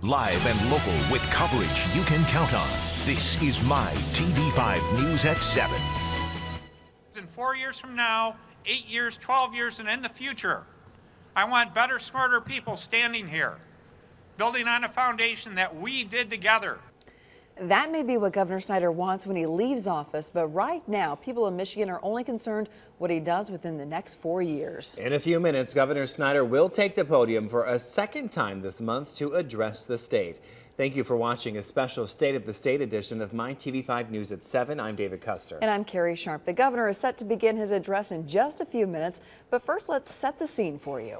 Live and local with coverage you can count on. This is My TV5 News at 7. In 4 years from now, 8 years, 12 years, and in the future, I want better, smarter people standing here, building on a foundation that we did together. That may be what Governor Snyder wants when he leaves office, but right now, people in Michigan are only concerned what he does within the next 4 years. In a few minutes, Governor Snyder will take the podium for a second time this month to address the state. Thank you for watching a special State of the State edition of My TV5 News at 7. I'm David Custer. And I'm Carrie Sharp. The governor is set to begin his address in just a few minutes, but first let's set the scene for you.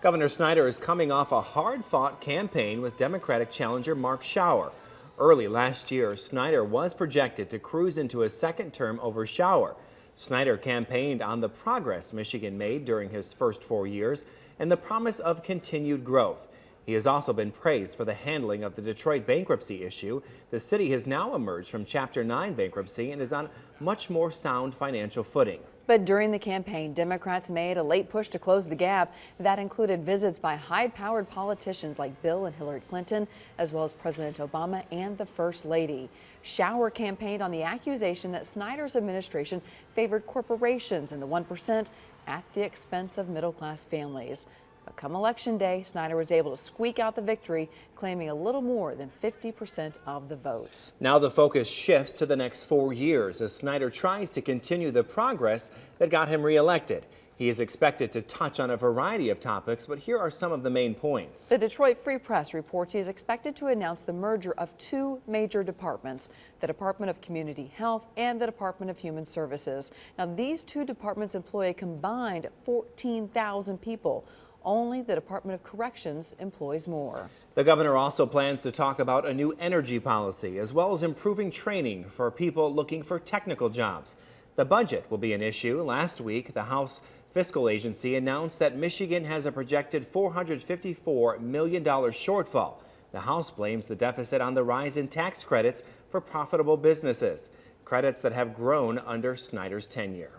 Governor Snyder is coming off a hard-fought campaign with Democratic challenger Mark Schauer. Early last year, Snyder was projected to cruise into a second term over Schauer. Snyder campaigned on the progress Michigan made during his first 4 years and the promise of continued growth. He has also been praised for the handling of the Detroit bankruptcy issue. The city has now emerged from Chapter 9 bankruptcy and is on much more sound financial footing. But during the campaign, Democrats made a late push to close the gap. That included visits by high-powered politicians like Bill and Hillary Clinton, as well as President Obama and the First Lady. Schauer campaigned on the accusation that Snyder's administration favored corporations and the 1% at the expense of middle-class families. But come Election Day, Snyder was able to squeak out the victory, claiming a little more than 50% of the votes. Now the focus shifts to the next 4 years as Snyder tries to continue the progress that got him reelected. He is expected to touch on a variety of topics, but here are some of the main points. The Detroit Free Press reports he is expected to announce the merger of two major departments, the Department of Community Health and the Department of Human Services. Now, these two departments employ a combined 14,000 people. Only the Department of Corrections employs more. The governor also plans to talk about a new energy policy, as well as improving training for people looking for technical jobs. The budget will be an issue. Last week, the House Fiscal Agency announced that Michigan has a projected $454 million shortfall. The House blames the deficit on the rise in tax credits for profitable businesses, credits that have grown under Snyder's tenure.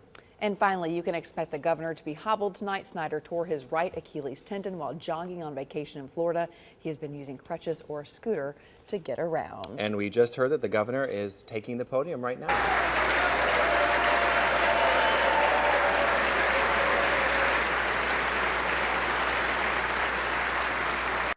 And finally, you can expect the governor to be hobbled tonight. Snyder tore his right Achilles tendon while jogging on vacation in Florida. He has been using crutches or a scooter to get around. And we just heard that the governor is taking the podium right now.